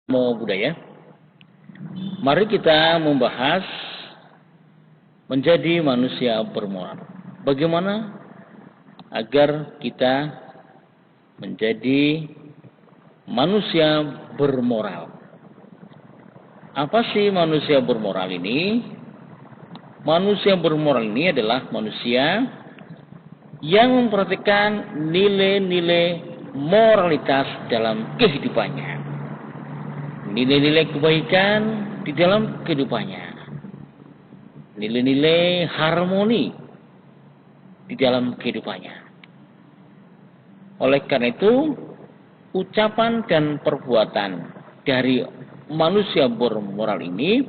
Budaya. Mari kita membahas menjadi manusia bermoral. Bagaimana agar kita menjadi manusia bermoral? Apa sih manusia bermoral ini? Manusia bermoral ini adalah manusia yang memperhatikan nilai-nilai moralitas dalam kehidupannya. Nilai-nilai kebaikan di dalam kehidupannya. Nilai-nilai harmoni di dalam kehidupannya. Oleh karena itu, ucapan dan perbuatan dari manusia bermoral ini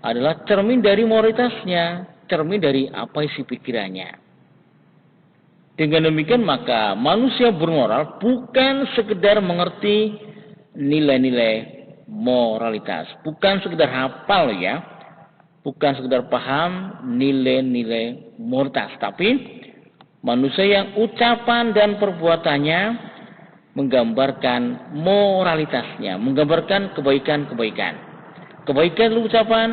adalah cermin dari moralitasnya, cermin dari apa isi pikirannya. Dengan demikian maka manusia bermoral bukan sekedar mengerti nilai-nilai moralitas, bukan sekedar hafal ya, bukan sekedar paham nilai-nilai moralitas, tapi manusia yang ucapan dan perbuatannya menggambarkan moralitasnya, menggambarkan kebaikan-kebaikan, kebaikan dalam ucapan,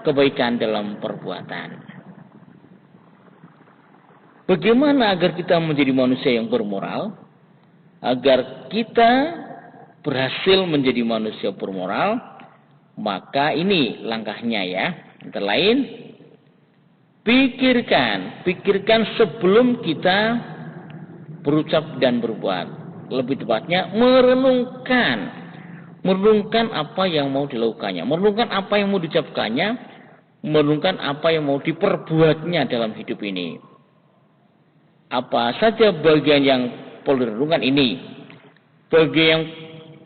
kebaikan dalam perbuatan. Bagaimana agar kita menjadi manusia yang bermoral? Agar kita berhasil menjadi manusia bermoral, maka ini langkahnya ya. Antara lain, pikirkan sebelum kita berucap dan berbuat. Lebih tepatnya merenungkan apa yang mau dilakukannya, merenungkan apa yang mau diucapkannya, merenungkan apa yang mau diperbuatnya dalam hidup ini. Apa saja bagian yang perlu direnungkan ini? Bagian yang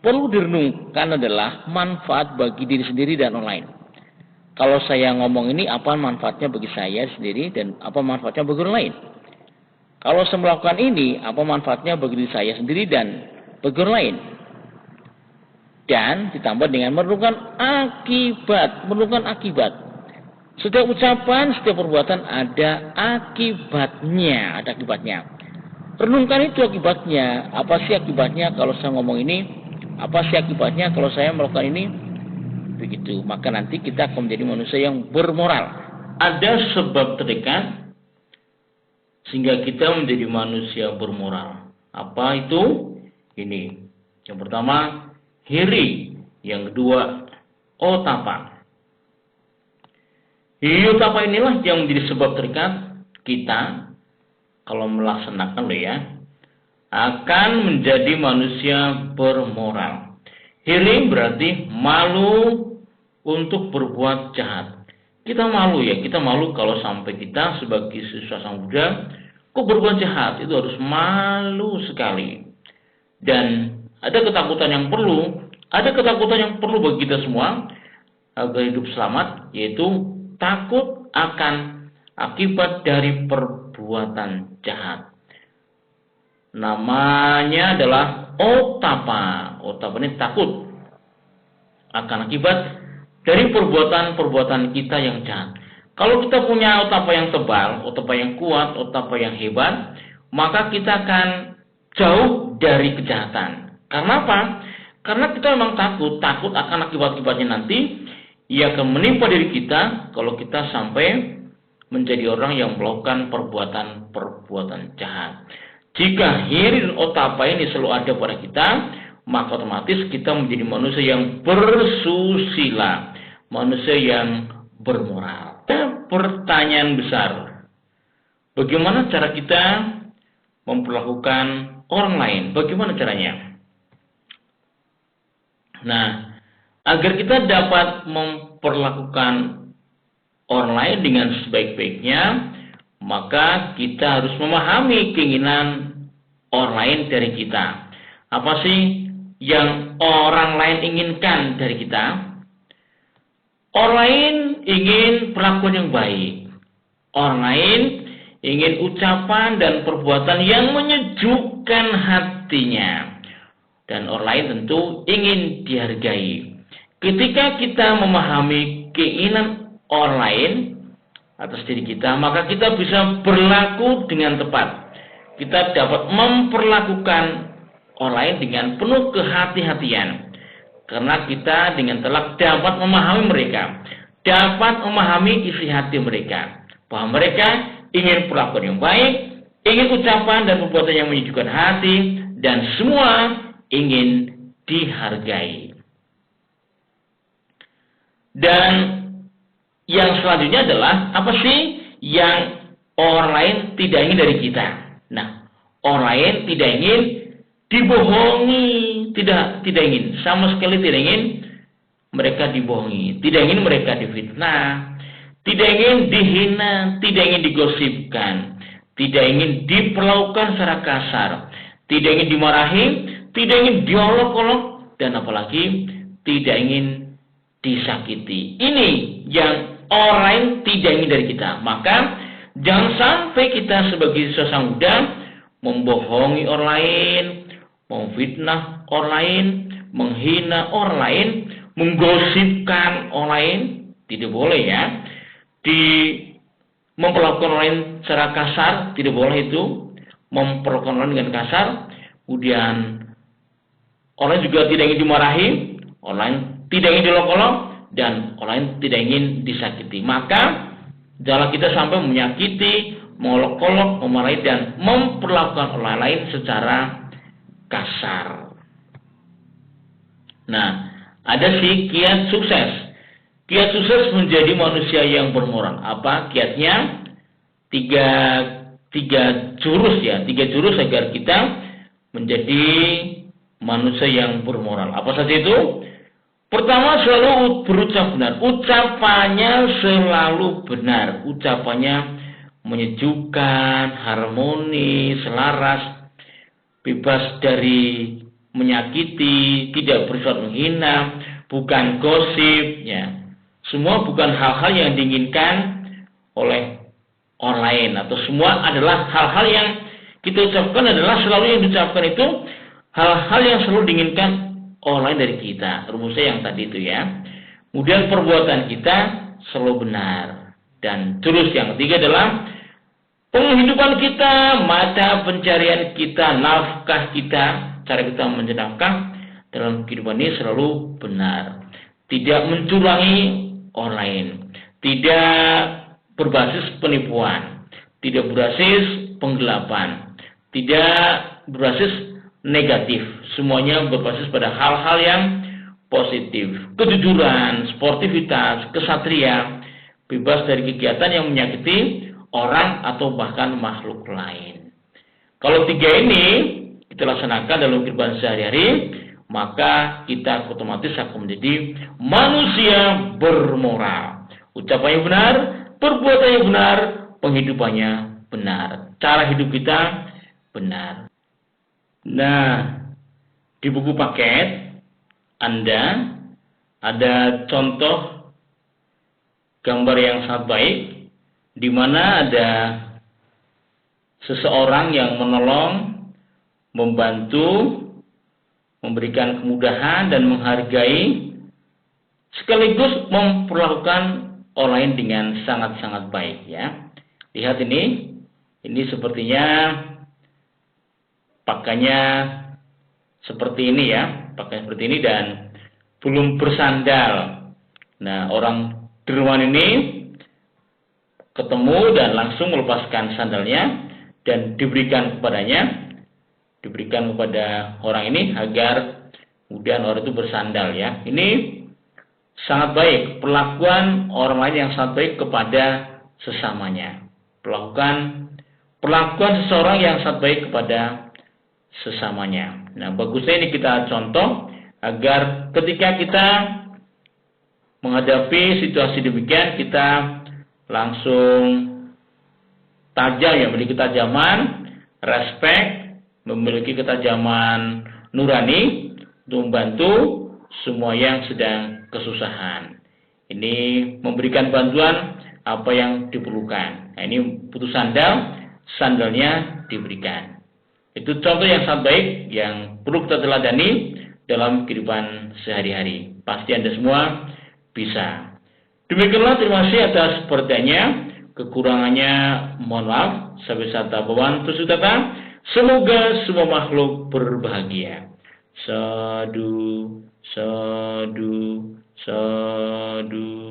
perlu direnungkan adalah manfaat bagi diri sendiri dan orang lain. Kalau saya ngomong ini, apa manfaatnya bagi saya sendiri dan apa manfaatnya bagi orang lain? Kalau saya melakukan ini, apa manfaatnya bagi diri saya sendiri dan bagi orang lain? Dan ditambah dengan merenungkan akibat. Setiap ucapan, setiap perbuatan ada akibatnya, Renungkan itu akibatnya. Apa sih akibatnya kalau saya ngomong ini? Apa sih akibatnya kalau saya melakukan ini? Begitu. Maka nanti kita akan menjadi manusia yang bermoral. Ada sebab terdekat sehingga kita menjadi manusia bermoral. Apa itu? Ini. Yang pertama, hiri. Yang kedua, otapa. Hiri otapa inilah yang menjadi sebab terdekat kita kalau melaksanakan akan menjadi manusia bermoral. Hiri berarti malu untuk berbuat jahat. Kita malu kalau sampai kita sebagai siswa Sang Buddha kok berbuat jahat, itu harus malu sekali. Dan ada ketakutan yang perlu bagi kita semua agar hidup selamat, yaitu takut akan akibat dari perbuatan jahat. Namanya adalah otapa. Otapa ini takut akan akibat dari perbuatan-perbuatan kita yang jahat. Kalau kita punya otapa yang tebal, otapa yang kuat, otapa yang hebat, maka kita akan jauh dari kejahatan. Karena apa? Karena kita memang takut akan akibat-akibatnya nanti yang akan menimpa diri kita kalau kita sampai menjadi orang yang melakukan perbuatan-perbuatan jahat. Jika hiri dan otapa ini selalu ada pada kita, maka otomatis kita menjadi manusia yang bersusila, manusia yang bermoral. Pertanyaan besar, bagaimana cara kita memperlakukan orang lain? Bagaimana caranya? Nah, agar kita dapat memperlakukan orang lain dengan sebaik-baiknya, maka kita harus memahami keinginan orang lain dari kita. Apa sih yang orang lain inginkan dari kita? Orang lain ingin perlakuan yang baik. Orang lain ingin ucapan dan perbuatan yang menyejukkan hatinya. Dan orang lain tentu ingin dihargai. Ketika kita memahami keinginan orang lain atas diri kita, maka kita bisa berlaku dengan tepat. Kita dapat memperlakukan orang lain dengan penuh kehati-hatian. Karena kita dengan telak dapat memahami mereka, dapat memahami isi hati mereka, bahwa mereka ingin perlakuan yang baik, ingin ucapan dan perbuatan yang menyejukkan hati, dan semua ingin dihargai. Dan yang selanjutnya adalah apa sih yang orang lain tidak ingin dari kita? Nah, orang lain tidak ingin dibohongi, tidak ingin, sama sekali tidak ingin mereka dibohongi, tidak ingin mereka difitnah, tidak ingin dihina, tidak ingin digosipkan, tidak ingin diperlakukan secara kasar, tidak ingin dimarahi, tidak ingin diolok-olok, dan apalagi tidak ingin disakiti. Ini yang orang lain tidak ingin dari kita. Maka jangan sampai kita sebagai seorang muda membohongi orang lain, memfitnah orang lain, menghina orang lain, menggosipkan orang lain. Tidak boleh ya. Memperlakukan orang lain secara kasar, tidak boleh itu. Memperlakukan orang lain dengan kasar. Kemudian orang juga tidak ingin dimarahi, orang lain tidak ingin dilolok-olok, dan orang lain tidak ingin disakiti. Maka janganlah kita sampai menyakiti, mengolok-olok, memarahi, dan memperlakukan orang lain secara kasar. Nah, ada sih kiat sukses. Kiat sukses menjadi manusia yang bermoral. Apa kiatnya? Tiga jurus ya. 3 jurus agar kita menjadi manusia yang bermoral. Apa saja itu? Pertama, selalu berucap benar. Ucapannya selalu benar. Ucapannya menyejukkan, harmoni, selaras, bebas dari menyakiti, tidak bersifat menghina, bukan gosip, ya. Semua bukan hal-hal yang diinginkan oleh orang lain, atau semua adalah hal-hal yang kita ucapkan adalah selalu yang diucapkan itu hal-hal yang selalu diinginkan orang lain dari kita. Rumusnya yang tadi itu ya. Kemudian perbuatan kita selalu benar. Dan jurus yang ketiga adalah penghidupan kita, mata pencarian kita, nafkah kita, cara kita mencari nafkah dalam kehidupan ini selalu benar. Tidak mencurangi orang lain, tidak berbasis penipuan, tidak berbasis penggelapan, tidak berbasis negatif. Semuanya berbasis pada hal-hal yang positif, kejujuran, sportivitas, kesatria, bebas dari kegiatan yang menyakiti orang atau bahkan makhluk lain. Kalau 3 ini kita laksanakan dalam kehidupan sehari-hari, maka kita otomatis akan menjadi manusia bermoral. Ucapannya benar, perbuatannya benar, penghidupannya benar. Cara hidup kita benar. Nah, di buku paket Anda ada contoh gambar yang sangat baik, di mana ada seseorang yang menolong, membantu, memberikan kemudahan dan menghargai, sekaligus memperlakukan orang lain dengan sangat-sangat baik ya. Lihat ini sepertinya pakainya seperti ini ya, pakainya seperti ini dan belum bersandal. Nah, orang dermawan ini ketemu dan langsung melepaskan sandalnya dan diberikan kepada orang ini agar kemudian orang itu bersandal ya. Ini sangat baik, perlakuan orang lain yang sangat baik kepada sesamanya. Perlakuan seseorang yang sangat baik kepada sesamanya. Nah, bagusnya ini kita contoh agar ketika kita menghadapi situasi demikian kita langsung tajam ya, memiliki ketajaman, respek, memiliki ketajaman nurani untuk membantu semua yang sedang kesusahan. Ini memberikan bantuan apa yang diperlukan. Nah, ini butuh sandalnya diberikan. Itu contoh yang sangat baik yang perlu kita teladani dalam kehidupan sehari-hari. Pasti Anda semua bisa. Demikianlah, terima kasih atas perhatiannya. Kekurangannya mohon maaf. Sampai sata bawan Semoga semua makhluk berbahagia. Sadu, sadu, sadu.